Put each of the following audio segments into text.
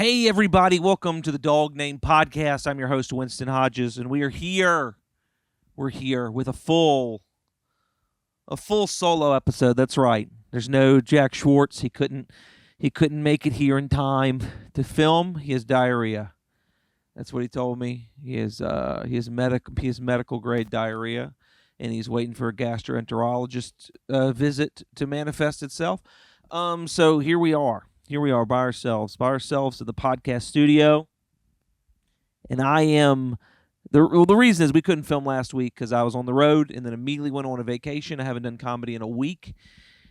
Hey, everybody. Welcome to the Dog Name Podcast. I'm your host, Winston Hodges, and we are here. We're here with a full solo episode. That's right. There's no Jack Schwartz. He couldn't make it here in time to film. He has diarrhea. That's what he told me. He has medical grade diarrhea, and he's waiting for a gastroenterologist visit to manifest itself. So here we are. Here we are by ourselves at the podcast studio. And I am the reason is we couldn't film last week because I was on the road and then immediately went on a vacation. I haven't done comedy in a week,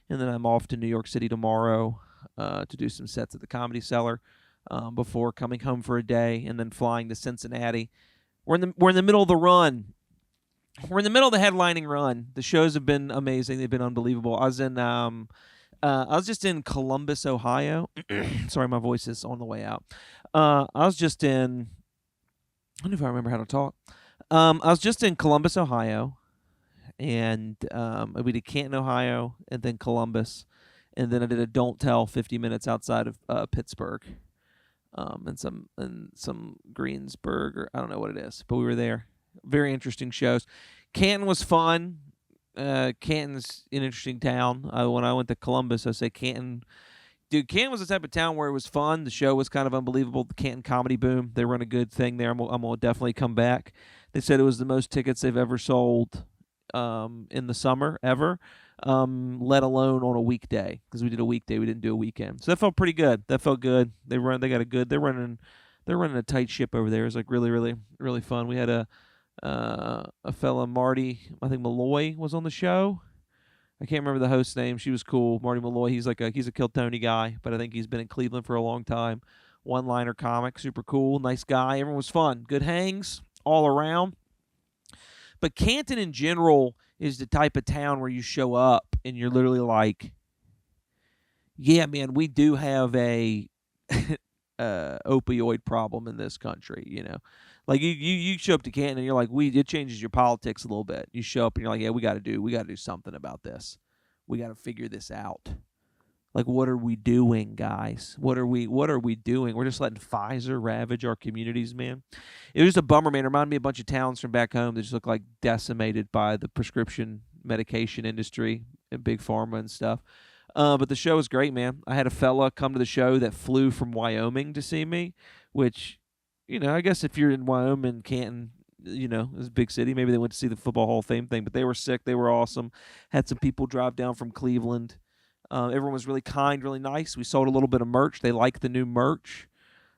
and then I'm off to New York City tomorrow to do some sets at the Comedy Cellar before coming home for a day and then flying to Cincinnati. We're in the middle of the run. We're in the middle of the headlining run. The shows have been amazing. They've been unbelievable. I was just in Columbus, Ohio. Sorry, my voice is on the way out. I was just in. I don't know if I remember how to talk. I was just in Columbus, Ohio, and we did Canton, Ohio, and then Columbus, and then I did a Don't Tell 50 minutes outside of Pittsburgh, and some Greensburg, or I don't know what it is, but we were there. Very interesting shows. Canton was fun. Canton's an interesting town. When I went to Columbus, I say Canton. Dude, Canton was the type of town where it was fun. The show was kind of unbelievable. The Canton Comedy Boom. They run a good thing there. I'm going to definitely come back. They said it was the most tickets they've ever sold in the summer ever, let alone on a weekday, because we did a weekday. We didn't do a weekend. So that felt pretty good. They're running a tight ship over there. It was like really, really, really fun. We had a fella, Marty, I think Malloy, was on the show. I can't remember the host's name. She was cool. Marty Malloy. He's a Kill Tony guy, but I think he's been in Cleveland for a long time. One-liner comic, super cool, nice guy. Everyone was fun. Good hangs all around. But Canton in general is the type of town where you show up and you're literally like, yeah, man, we do have a opioid problem in this country, you know. Like you show up to Canton and you're like, it changes your politics a little bit. You show up and you're like, yeah, we got to do something about this. We got to figure this out. Like, what are we doing, guys? What are we doing? We're just letting Pfizer ravage our communities, man. It was just a bummer, man. It reminded me of a bunch of towns from back home that just look like decimated by the prescription medication industry and big pharma and stuff. But the show was great, man. I had a fella come to the show that flew from Wyoming to see me, which, you know, I guess if you're in Wyoming, Canton, you know, it's a big city. Maybe they went to see the Football Hall of Fame thing, but they were sick. They were awesome. Had some people drive down from Cleveland. Everyone was really kind, really nice. We sold a little bit of merch. They liked the new merch.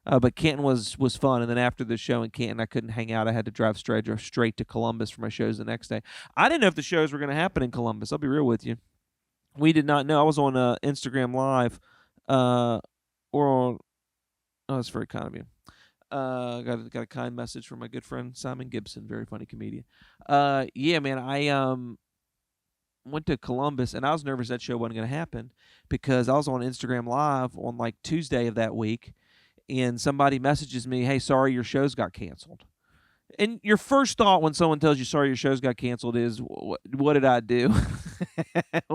But Canton was fun. And then after the show in Canton, I couldn't hang out. I had to drive straight to Columbus for my shows the next day. I didn't know if the shows were going to happen in Columbus. I'll be real with you. We did not know. I was on Instagram Live, that's very kind of you. Got a kind message from my good friend Simon Gibson, very funny comedian. Yeah, man, I went to Columbus and I was nervous that show wasn't going to happen because I was on Instagram Live on like Tuesday of that week, and somebody messages me, "Hey, sorry, your shows got canceled." And your first thought when someone tells you sorry your shows got canceled is, what did I do?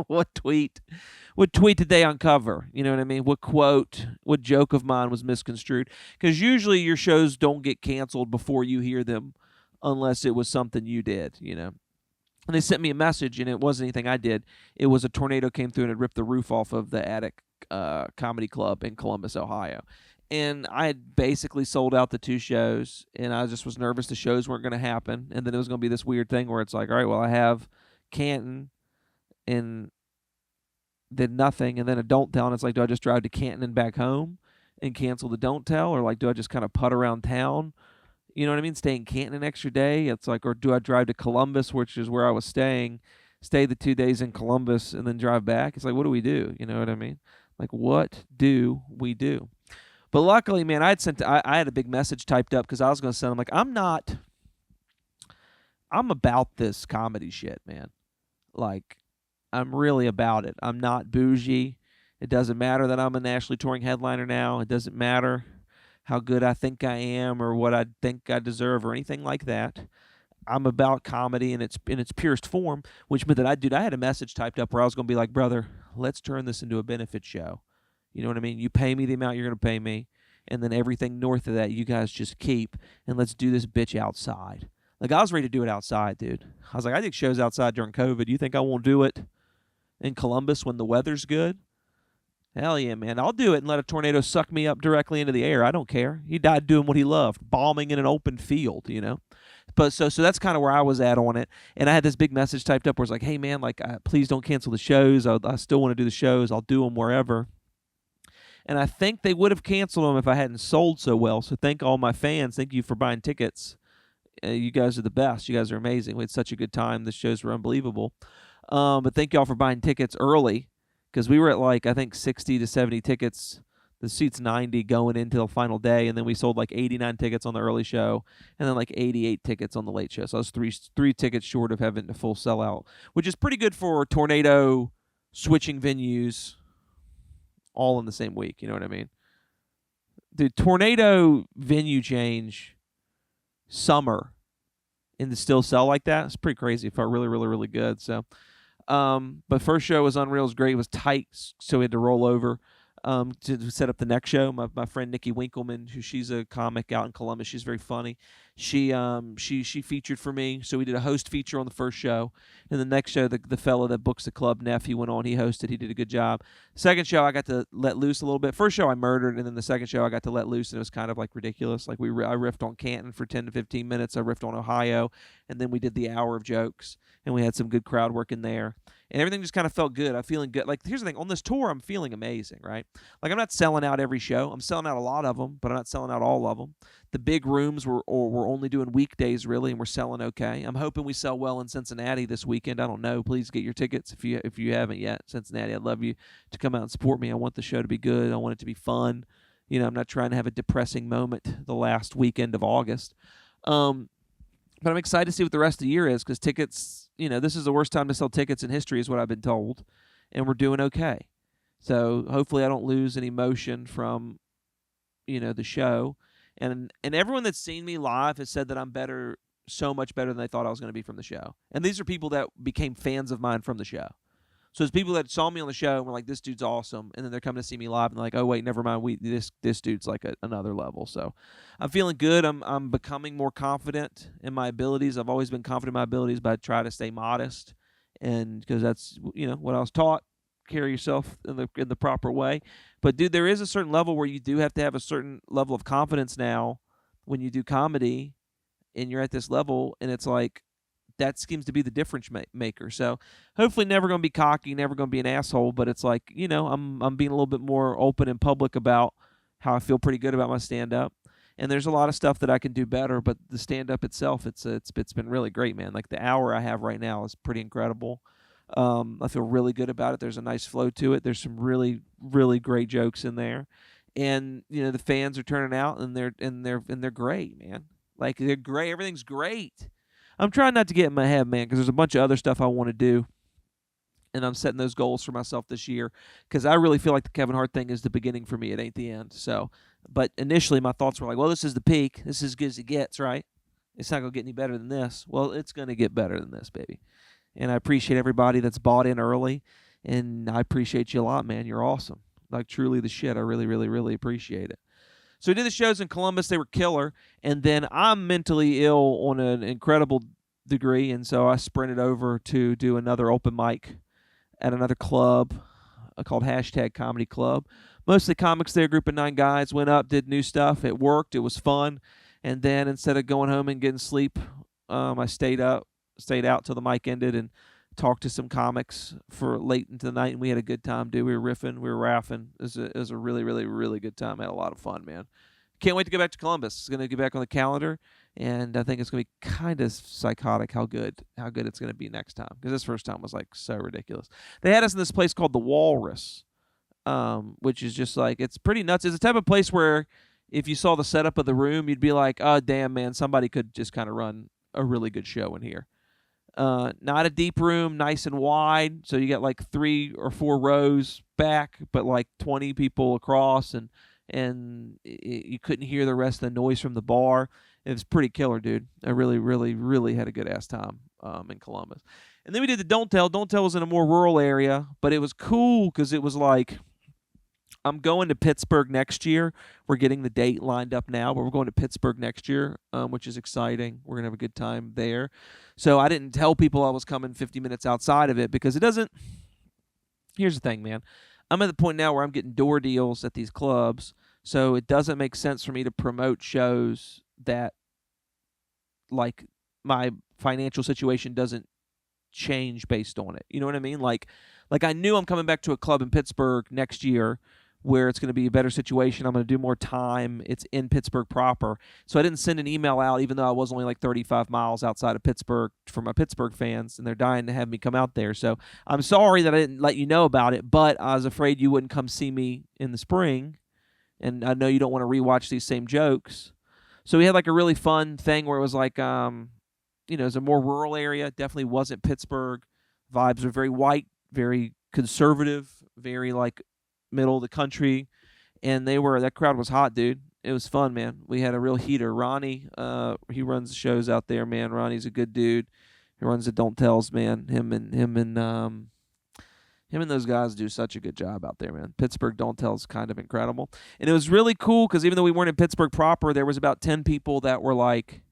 What tweet did they uncover? You know what I mean? What quote, what joke of mine was misconstrued? Because usually your shows don't get canceled before you hear them unless it was something you did, you know. And they sent me a message, and it wasn't anything I did. It was a tornado came through and it ripped the roof off of the Attic Comedy Club in Columbus, Ohio. And I had basically sold out the two shows, and I just was nervous the shows weren't going to happen. And then it was going to be this weird thing where it's like, all right, well, I have Canton and did nothing, and then a Don't Tell, and it's like, do I just drive to Canton and back home and cancel the Don't Tell, or like do I just kind of putt around town? You know what I mean? Stay in Canton an extra day. It's like, or do I drive to Columbus, which is where I was staying, stay the 2 days in Columbus, and then drive back? It's like, what do we do? You know what I mean? Like, what do we do? But luckily, man, I had a big message typed up because I was going to send them, like, I'm about this comedy shit, man. Like, I'm really about it. I'm not bougie. It doesn't matter that I'm a nationally touring headliner now. It doesn't matter how good I think I am or what I think I deserve or anything like that. I'm about comedy in its purest form, which meant that I had a message typed up where I was going to be like, brother, let's turn this into a benefit show. You know what I mean? You pay me the amount you're going to pay me. and then everything north of that you guys just keep, and let's do this bitch outside. Like, I was ready to do it outside, dude. I was like, I did shows outside during COVID. You think I won't do it in Columbus when the weather's good? Hell yeah, man. I'll do it and let a tornado suck me up directly into the air. I don't care. He died doing what he loved, bombing in an open field, you know? But so that's kind of where I was at on it. And I had this big message typed up where it's like, hey, man, like, please don't cancel the shows. I still want to do the shows. I'll do them wherever. And I think they would have canceled them if I hadn't sold so well. So thank all my fans. Thank you for buying tickets. You guys are the best. You guys are amazing. We had such a good time. The shows were unbelievable. But thank y'all for buying tickets early, because we were at like, I think 60 to 70 tickets. The seat's 90 going into the final day, and then we sold like 89 tickets on the early show, and then like 88 tickets on the late show. So I was three tickets short of having a full sellout, which is pretty good for tornado switching venues all in the same week. You know what I mean? The tornado venue change summer and to still sell like that, it's pretty crazy. It felt really, really, really good. So, but first show was unreal. It was great. It was tight, so we had to roll over to set up the next show. My friend Nikki Winkleman, she's a comic out in Columbus. She's very funny. She featured for me. So we did a host feature on the first show. And the next show, the fellow that books the club, Neff, he went on. He hosted. He did a good job. Second show, I got to let loose a little bit. First show, I murdered. And then the second show, I got to let loose. And it was kind of like ridiculous. Like I riffed on Canton for 10 to 15 minutes. I riffed on Ohio. And then we did the hour of jokes. And we had some good crowd work in there. And everything just kind of felt good. I'm feeling good. Like, here's the thing. On this tour, I'm feeling amazing, right? Like, I'm not selling out every show. I'm selling out a lot of them, but I'm not selling out all of them. The big rooms, we're only doing weekdays, really, and we're selling okay. I'm hoping we sell well in Cincinnati this weekend. I don't know. Please get your tickets if you haven't yet. Cincinnati, I'd love you to come out and support me. I want the show to be good. I want it to be fun. You know, I'm not trying to have a depressing moment the last weekend of August. But I'm excited to see what the rest of the year is, because tickets, you know, this is the worst time to sell tickets in history is what I've been told, and we're doing okay. So hopefully I don't lose any motion from, you know, the show. And everyone that's seen me live has said that I'm better, so much better than they thought I was going to be from the show. And these are people that became fans of mine from the show. So it's people that saw me on the show and were like, this dude's awesome. And then they're coming to see me live and they're like, oh, wait, never mind. This dude's like another level. So I'm feeling good. I'm becoming more confident in my abilities. I've always been confident in my abilities, but I try to stay modest. And because that's, you know, what I was taught, carry yourself in the proper way. But, dude, there is a certain level where you do have to have a certain level of confidence now when you do comedy and you're at this level. And it's like, that seems to be the difference maker. So hopefully never going to be cocky, never going to be an asshole, but it's like, you know, I'm being a little bit more open and public about how I feel pretty good about my stand-up. And there's a lot of stuff that I can do better, but the stand-up itself, it's been really great, man. Like, the hour I have right now is pretty incredible. I feel really good about it. There's a nice flow to it. There's some really, really great jokes in there. And, you know, the fans are turning out and they're great, man. Like, they're great. Everything's great. I'm trying not to get in my head, man, because there's a bunch of other stuff I want to do, and I'm setting those goals for myself this year, because I really feel like the Kevin Hart thing is the beginning for me. It ain't the end. So, but initially my thoughts were like, well, this is the peak. This is as good as it gets, right? It's not going to get any better than this. Well, it's going to get better than this, baby. And I appreciate everybody that's bought in early, and I appreciate you a lot, man. You're awesome. Like, truly the shit. I really, really, really appreciate it. So we did the shows in Columbus. They were killer. And then I'm mentally ill on an incredible degree, and so I sprinted over to do another open mic at another club called #Comedy Club. Mostly comics there, a group of 9 guys, went up, did new stuff. It worked. It was fun. And then instead of going home and getting sleep, I stayed out till the mic ended and talked to some comics for late into the night, and we had a good time, dude. We were riffing, we were raffing. It was a really, really, really good time. I had a lot of fun, man. Can't wait to go back to Columbus. It's going to get back on the calendar, and I think it's going to be kind of psychotic how good it's going to be next time, because this first time was like so ridiculous. They had us in this place called the Walrus, which is just like, it's pretty nuts. It's the type of place where if you saw the setup of the room, you'd be like, oh, damn, man, somebody could just kind of run a really good show in here. Not a deep room, nice and wide, so you got like 3 or 4 rows back, but like 20 people across, and you couldn't hear the rest of the noise from the bar. It was pretty killer, dude. I really, really, really had a good ass time in Columbus. And then we did the Don't Tell. Don't Tell was in a more rural area, but it was cool because it was like, I'm going to Pittsburgh next year. We're getting the date lined up now, but we're going to Pittsburgh next year, which is exciting. We're gonna have a good time there. So I didn't tell people I was coming 50 minutes outside of it because it doesn't. Here's the thing, man. I'm at the point now where I'm getting door deals at these clubs, so it doesn't make sense for me to promote shows that, like, my financial situation doesn't change based on it. You know what I mean? Like I knew I'm coming back to a club in Pittsburgh next year where it's going to be a better situation. I'm going to do more time. It's in Pittsburgh proper. So I didn't send an email out, even though I was only like 35 miles outside of Pittsburgh, for my Pittsburgh fans, and they're dying to have me come out there. So I'm sorry that I didn't let you know about it, but I was afraid you wouldn't come see me in the spring, and I know you don't want to rewatch these same jokes. So we had like a really fun thing where it was like, it was a more rural area. Definitely wasn't Pittsburgh. Vibes were very white, very conservative, very like middle of the country, and that crowd was hot, dude. It was fun, man. We had a real heater. Ronnie, he runs the shows out there, man. Ronnie's a good dude. He runs the Don't Tells, man. Him and those guys do such a good job out there, man. Pittsburgh Don't Tell's kind of incredible, and it was really cool because even though we weren't in Pittsburgh proper, there was about 10 people that were like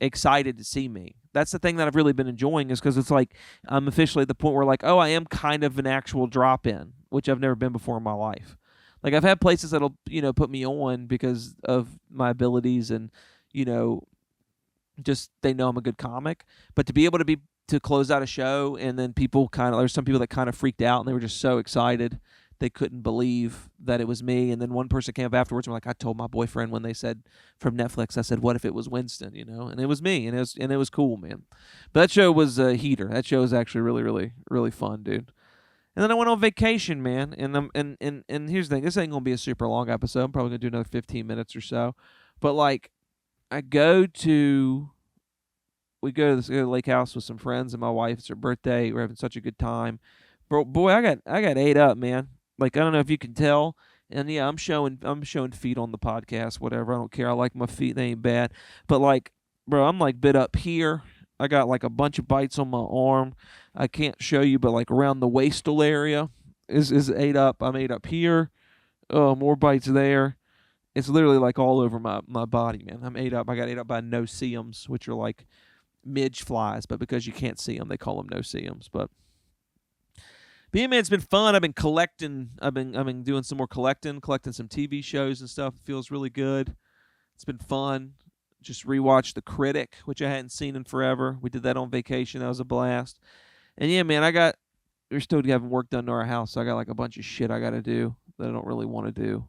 excited to see me. That's the thing that I've really been enjoying, is because it's like I'm officially at the point where like, oh, I am kind of an actual drop-in, which I've never been before in my life. Like I've had places that'll, put me on because of my abilities and, just they know I'm a good comic. But to be able to close out a show and then there's some people that kind of freaked out and they were just so excited. They couldn't believe that it was me. And then one person came up afterwards and was like, I told my boyfriend when they said from Netflix, I said, what if it was Winston, and it was me, and it was cool, man. But that show was a heater. That show was actually really, really, really fun, dude. And then I went on vacation, man. And here's the thing. This ain't going to be a super long episode. I'm probably going to do another 15 minutes or so. But like, we go to this lake house with some friends and my wife. It's her birthday. We're having such a good time. Bro, boy, I got ate up, man. Like, I don't know if you can tell. And yeah, I'm showing feet on the podcast, whatever. I don't care. I like my feet. They ain't bad. But like, bro, I'm like bit up here. I got like a bunch of bites on my arm. I can't show you, but like around the waistal area is ate up. I'm ate up here. Oh, more bites there. It's literally like all over my body, man. I'm ate up. I got ate up by no-see-ums, which are like midge flies, but because you can't see them, they call them no-see-ums. But yeah, man, it's been fun. I've been collecting. I've been doing some more collecting some TV shows and stuff. It feels really good. It's been fun. Just rewatched The Critic, which I hadn't seen in forever. We did that on vacation. That was a blast. And yeah, man, we're still having work done to our house, so I got like a bunch of shit I got to do that I don't really want to do.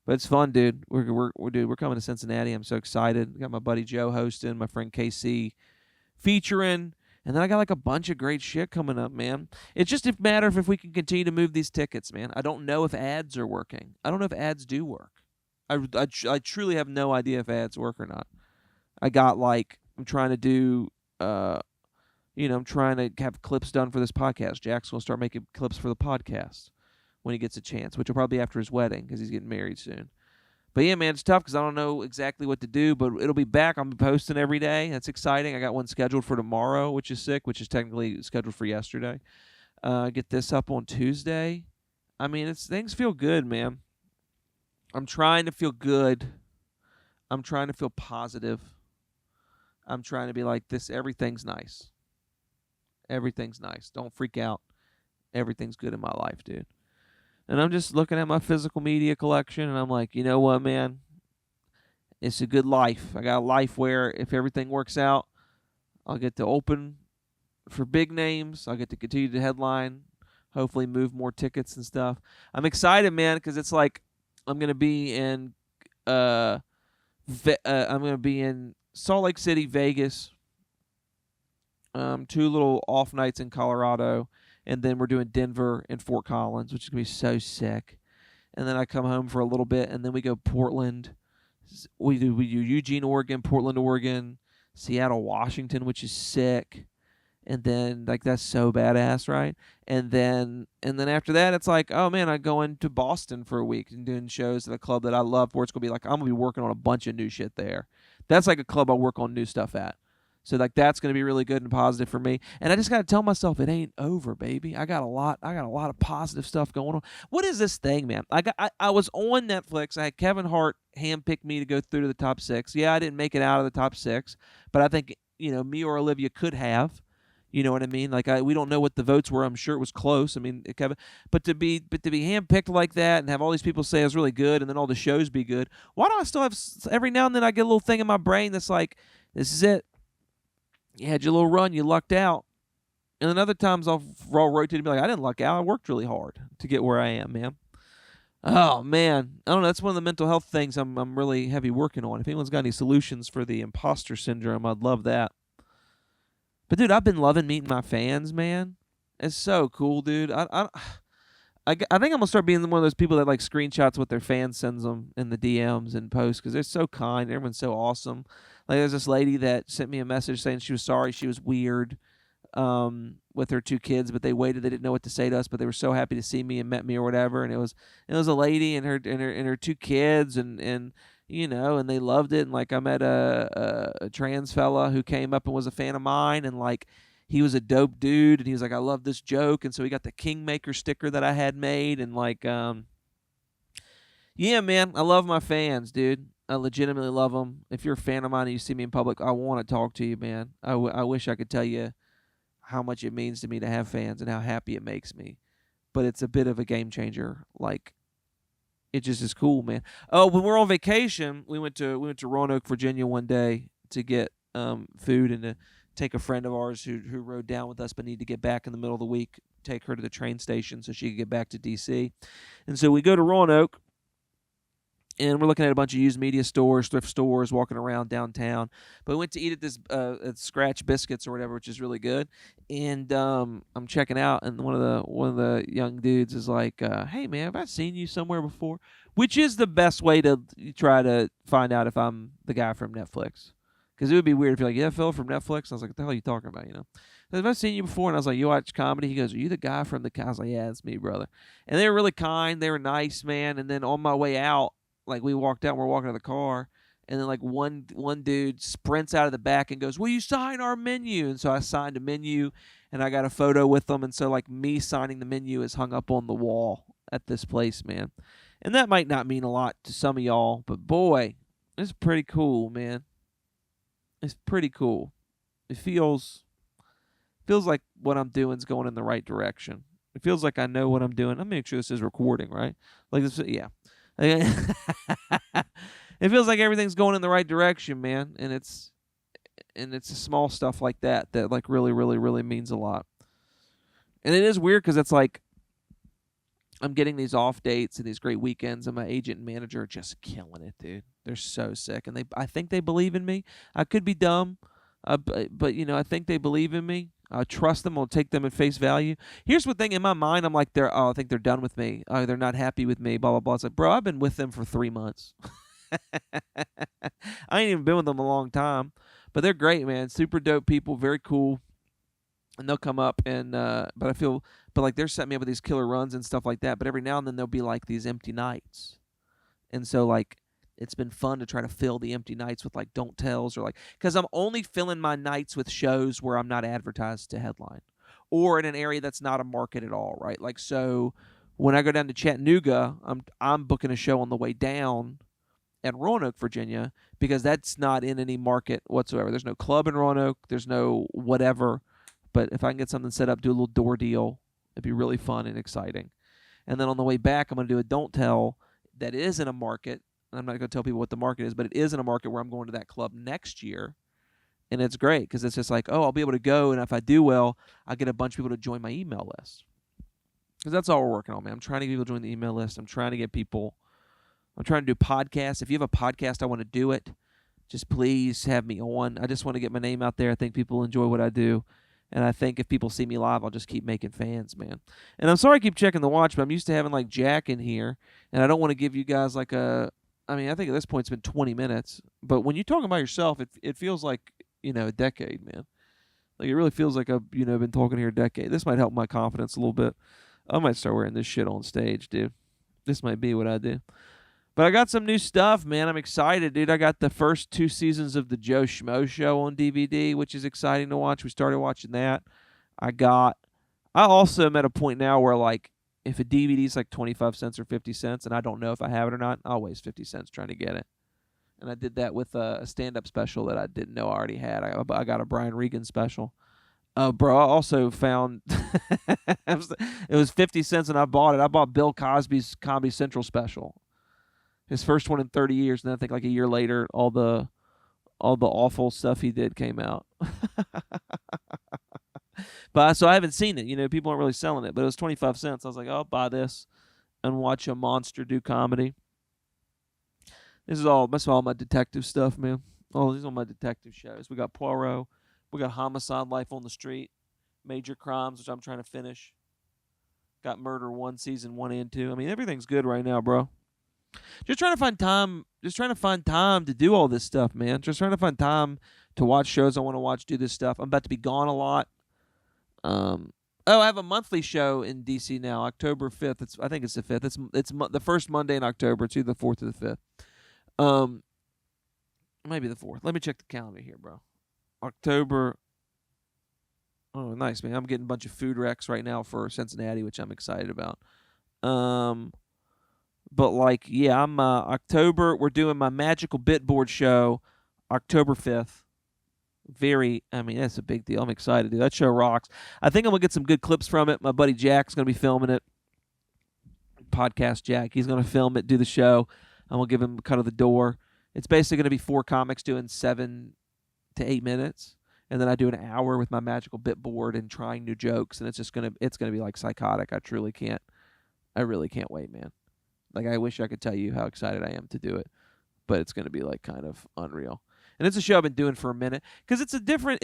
But it's fun, dude. We're coming to Cincinnati. I'm so excited. Got my buddy Joe hosting, my friend KC featuring. And then I got like a bunch of great shit coming up, man. It's just a matter of if we can continue to move these tickets, man. I don't know if ads are working. I don't know if ads do work. I truly have no idea if ads work or not. I'm trying to do, I'm trying to have clips done for this podcast. Jack's going to start making clips for the podcast when he gets a chance, which will probably be after his wedding because he's getting married soon. But yeah, man, it's tough because I don't know exactly what to do, but it'll be back. I'm posting every day. That's exciting. I got one scheduled for tomorrow, which is sick, which is technically scheduled for yesterday. Get this up on Tuesday. I mean, things feel good, man. I'm trying to feel good. I'm trying to feel positive. I'm trying to be like this. Everything's nice. Everything's nice. Don't freak out. Everything's good in my life, dude. And I'm just looking at my physical media collection, and I'm like, you know what, man? It's a good life. I got a life where if everything works out, I'll get to open for big names. I'll get to continue to headline, hopefully move more tickets and stuff. I'm excited, man, because it's like I'm going to be in Salt Lake City, Vegas, 2 little off nights in Colorado, and then we're doing Denver and Fort Collins, which is going to be so sick. And then I come home for a little bit, and then we go Portland. We do Eugene, Oregon, Portland, Oregon, Seattle, Washington, which is sick. And then, like, that's so badass, right? And then after that, it's like, oh, man, I go into Boston for a week and doing shows at a club that I love where it's going to be like, I'm going to be working on a bunch of new shit there. That's like a club I work on new stuff at. So like that's going to be really good and positive for me. And I just got to tell myself it ain't over, baby. I got a lot of positive stuff going on. What is this thing, man? I was on Netflix. I had Kevin Hart handpicked me to go through to the top 6. Yeah, I didn't make it out of the top 6, but I think, me or Olivia could have. You know what I mean? Like we don't know what the votes were. I'm sure it was close. I mean, Kevin, but to be handpicked like that and have all these people say it was really good, and then all the shows be good. Why do I still have every now and then I get a little thing in my brain that's like, this is it. You had your little run, you lucked out. And then other times I'll rotate and be like, I didn't luck out. I worked really hard to get where I am, man. Oh, man. I don't know. That's one of the mental health things I'm really heavy working on. If anyone's got any solutions for the imposter syndrome, I'd love that. But, dude, I've been loving meeting my fans, man. It's so cool, dude. I think I'm going to start being one of those people that, like, screenshots what their fans sends them in the DMs and posts because they're so kind. Everyone's so awesome. Like, there's this lady that sent me a message saying she was sorry she was weird with her 2 kids, but they waited. They didn't know what to say to us, but they were so happy to see me and met me or whatever. And it was a lady and her 2 kids, and and they loved it. And like I met a trans fella who came up and was a fan of mine, and like he was a dope dude, and he was like, I love this joke, and so he got the Kingmaker sticker that I had made, and like yeah, man, I love my fans, dude. I legitimately love them. If you're a fan of mine and you see me in public, I want to talk to you, man. I wish I could tell you how much it means to me to have fans and how happy it makes me. But it's a bit of a game changer. Like, it just is cool, man. Oh, when we're on vacation, we went to Roanoke, Virginia one day to get food and to take a friend of ours who rode down with us but needed to get back in the middle of the week, take her to the train station so she could get back to D.C. And so we go to Roanoke, and we're looking at a bunch of used media stores, thrift stores, walking around downtown. But we went to eat at this at Scratch Biscuits or whatever, which is really good. And I'm checking out, and one of the young dudes is like, "Hey man, have I seen you somewhere before?" Which is the best way to try to find out if I'm the guy from Netflix. Because it would be weird if you're like, "Yeah, Phil from Netflix." I was like, "What the hell are you talking about?" Have I seen you before? And I was like, "You watch comedy?" He goes, "Are you the guy from the?" I was like, "Yeah, it's me, brother." And they were really kind. They were nice, man. And then on my way out, like we walked out, and we're walking to the car, and then like one dude sprints out of the back and goes, "Will you sign our menu?" And so I signed a menu, and I got a photo with them. And so like me signing the menu is hung up on the wall at this place, man. And that might not mean a lot to some of y'all, but boy, it's pretty cool, man. It's pretty cool. It feels like what I'm doing is going in the right direction. It feels like I know what I'm doing. Let me make sure this is recording, right? Like this, yeah. It feels like everything's going in the right direction, man, and it's the small stuff like that like really, really, really means a lot. And it is weird because it's like I'm getting these off dates and these great weekends, and my agent and manager are just killing it, dude. They're so sick, and I think they believe in me. I could be dumb, but I think they believe in me. I trust them. I'll take them at face value. Here's the thing. In my mind, I'm like, I think they're done with me. They're not happy with me, blah, blah, blah. It's like, bro, I've been with them for 3 months. I ain't even been with them a long time. But they're great, man. Super dope people. Very cool. And they'll come up and, but like they're setting me up with these killer runs and stuff like that. But every now and then there'll be like these empty nights. And so like, it's been fun to try to fill the empty nights with like don't tells or like, because I'm only filling my nights with shows where I'm not advertised to headline or in an area that's not a market at all, right? Like, so when I go down to Chattanooga, I'm booking a show on the way down at Roanoke, Virginia, because that's not in any market whatsoever. There's no club in Roanoke. There's no whatever. But if I can get something set up, do a little door deal, it'd be really fun and exciting. And then on the way back, I'm going to do a don't tell that is in a market. I'm not going to tell people what the market is, but it is in a market where I'm going to that club next year. And it's great because it's just like, oh, I'll be able to go. And if I do well, I'll get a bunch of people to join my email list. Because that's all we're working on, man. I'm trying to get people to join the email list. I'm trying to get people. I'm trying to do podcasts. If you have a podcast, I want to do it. Just please have me on. I just want to get my name out there. I think people enjoy what I do. And I think if people see me live, I'll just keep making fans, man. And I'm sorry I keep checking the watch, but I'm used to having like Jack in here. And I don't want to give you guys like I mean, I think at this point it's been 20 minutes. But when you're talking about yourself, it feels like, a decade, man. Like it really feels like I've, been talking here a decade. This might help my confidence a little bit. I might start wearing this shit on stage, dude. This might be what I do. But I got some new stuff, man. I'm excited, dude. I got the first 2 seasons of the Joe Schmo Show on DVD, which is exciting to watch. We started watching that. I also am at a point now where, like, if a DVD is like 25 cents or 50 cents and I don't know if I have it or not, I'll waste 50 cents trying to get it. And I did that with a stand-up special that I didn't know I already had. I got a Brian Regan special. Bro, I also found it was 50 cents and I bought it. I bought Bill Cosby's Comedy Central special. His first one in 30 years, and then I think like a year later, all the awful stuff he did came out. But so I haven't seen it. You know, people aren't really selling it, but it was 25 cents. I was like, oh, I'll buy this and watch a monster do comedy. That's all my detective stuff, man. Oh, these are my detective shows. We got Poirot, we got Homicide: Life on the Street, Major Crimes, which I'm trying to finish. Got Murder 1, season 1 and 2. I mean, everything's good right now, bro. Just trying to find time. Just trying to find time to do all this stuff, man. Just trying to find time to watch shows I want to watch, do this stuff. I'm about to be gone a lot. I have a monthly show in DC now, October 5th. I think it's the 5th. It's the first Monday in October. It's either the 4th or the 5th. Maybe the 4th. Let me check the calendar here, bro. October. Oh, nice, man. I'm getting a bunch of food recs right now for Cincinnati, which I'm excited about. But like, yeah, I'm October. We're doing my Magical Bit Board show, October 5th. That's a big deal. I'm excited, dude. That show rocks. I think I'm gonna get some good clips from it. My buddy Jack's gonna be filming it. Podcast Jack. He's gonna film it, do the show. I'm gonna give him a cut of the door. It's basically gonna be 4 comics doing 7 to 8 minutes, and then I do an hour with my Magical Bit Board and trying new jokes, and it's gonna be like psychotic. I really can't wait, man. Like, I wish I could tell you how excited I am to do it, but it's gonna be like kind of unreal. And it's a show I've been doing for a minute because it's different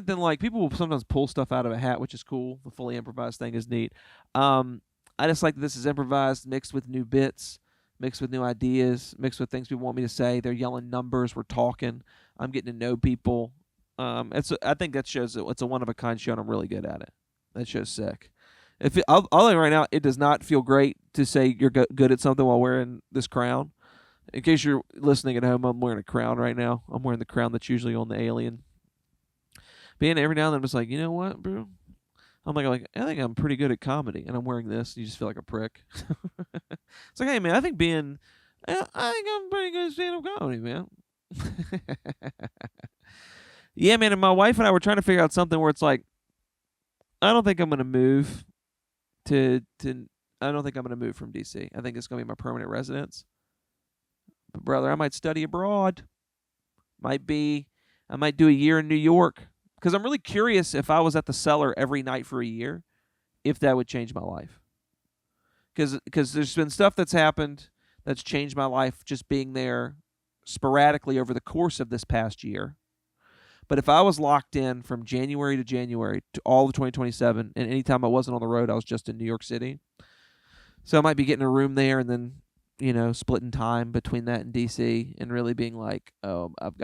than, like, people will sometimes pull stuff out of a hat, which is cool. The fully improvised thing is neat. I just like that this is improvised, mixed with new bits, mixed with new ideas, mixed with things people want me to say. They're yelling numbers. We're talking. I'm getting to know people. I think that shows it's a one-of-a-kind show, and I'm really good at it. That show's sick. I'll tell you right now, it does not feel great to say you're good at something while wearing this crown. In case you're listening at home, I'm wearing a crown right now. I'm wearing the crown that's usually on the alien. But every now and then I'm just like, you know what, bro? I'm like, I think I'm pretty good at comedy, and I'm wearing this. You just feel like a prick. It's like, hey, man, I think I'm pretty good at stand-up comedy, man. Yeah, man, and my wife and I were trying to figure out something where it's like, I don't think I'm going to move I don't think I'm going to move from DC. I think it's going to be my permanent residence. But brother, I might study abroad. I might do a year in New York. Because I'm really curious if I was at the Cellar every night for a year, if that would change my life. Because there's been stuff that's happened that's changed my life just being there sporadically over the course of this past year. But if I was locked in from January to January to all of 2027, and anytime I wasn't on the road, I was just in New York City. So I might be getting a room there and then, splitting time between that and DC and really being like, oh, I'm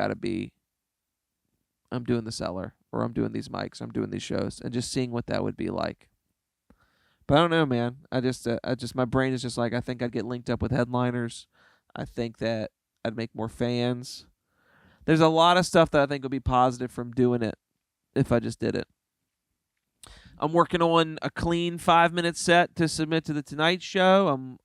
doing the Cellar, or I'm doing these mics, I'm doing these shows, and just seeing what that would be like. But I don't know, man. My brain is just like, I think I'd get linked up with headliners. I think that I'd make more fans. There's a lot of stuff that I think would be positive from doing it if I just did it. I'm working on a clean 5-minute set to submit to the Tonight Show.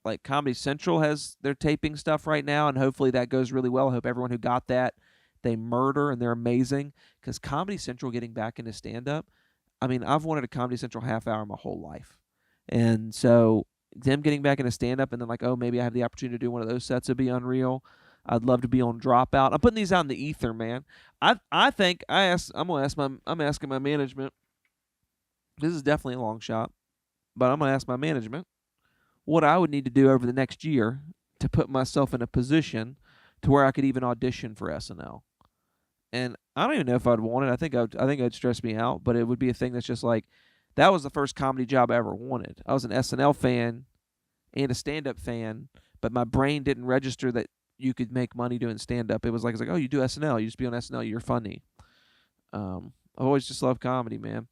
Like Comedy Central has their taping stuff right now, and hopefully that goes really well. I hope everyone who got that, they murder, and they're amazing. Because Comedy Central getting back into stand-up, I mean, I've wanted a Comedy Central half hour my whole life. And so them getting back into stand-up and then like, oh, maybe I have the opportunity to do one of those sets would be unreal. I'd love to be on Dropout. I'm putting these out in the ether, man. I'm asking my management. This is definitely a long shot, but I'm going to ask my management what I would need to do over the next year to put myself in a position to where I could even audition for SNL. And I don't even know if I'd want it. I think it'd stress me out, but it would be a thing that's just like, that was the first comedy job I ever wanted. I was an SNL fan and a stand-up fan, but my brain didn't register that you could make money doing stand-up. It was like, oh, you do SNL. You just be on SNL. You're funny. I've always just loved comedy, man.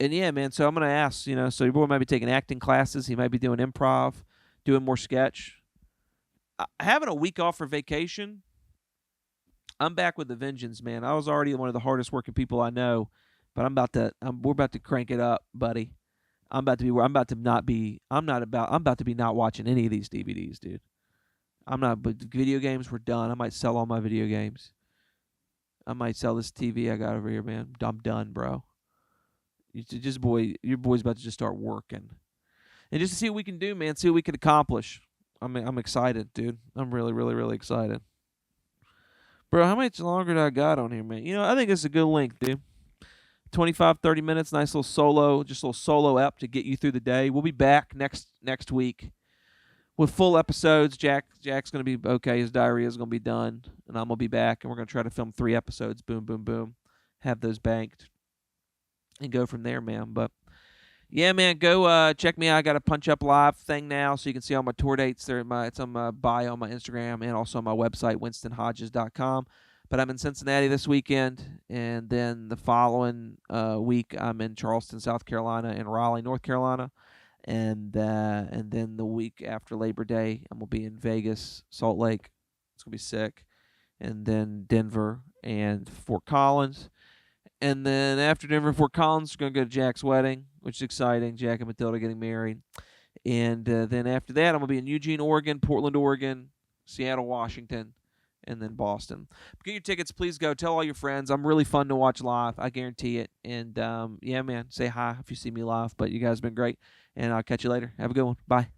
And yeah, man, so I'm going to ask, so your boy might be taking acting classes. He might be doing improv, doing more sketch. having a week off for vacation, I'm back with the vengeance, man. I was already one of the hardest working people I know, but we're about to crank it up, buddy. I'm about to not be. I'm about to be not watching any of these DVDs, dude. I'm not. But video games were done. I might sell all my video games. I might sell this TV I got over here, man. I'm done, bro. Your boy's about to just start working, and just to see what we can do, man. See what we can accomplish. I'm excited, dude. I'm really, really, really excited, bro. How much longer do I got on here, man? I think it's a good length, dude. 25, 30 minutes. Nice little solo, just a little solo ep to get you through the day. We'll be back next week with full episodes. Jack's gonna be okay. His diarrhea is gonna be done, and I'm gonna be back, and we're gonna try to film 3 episodes. Boom, boom, boom. Have those banked, and go from there, man. But yeah, man, go check me out. I got a Punch Up Live thing now, so you can see all my tour dates. It's on my bio on my Instagram and also on my website, winstonhodges.com. But I'm in Cincinnati this weekend, and then the following week I'm in Charleston, South Carolina, and Raleigh, North Carolina, and then the week after Labor Day I'm gonna be in Vegas, Salt Lake. It's gonna be sick, and then Denver and Fort Collins, and then after Denver and Fort Collins we're gonna go to Jack's wedding, which is exciting. Jack and Matilda getting married, and then after that I'm gonna be in Eugene, Oregon, Portland, Oregon, Seattle, Washington, and then Boston. Get your tickets, please go. Tell all your friends. I'm really fun to watch live. I guarantee it. And yeah, man, say hi if you see me live. But you guys have been great, and I'll catch you later. Have a good one. Bye.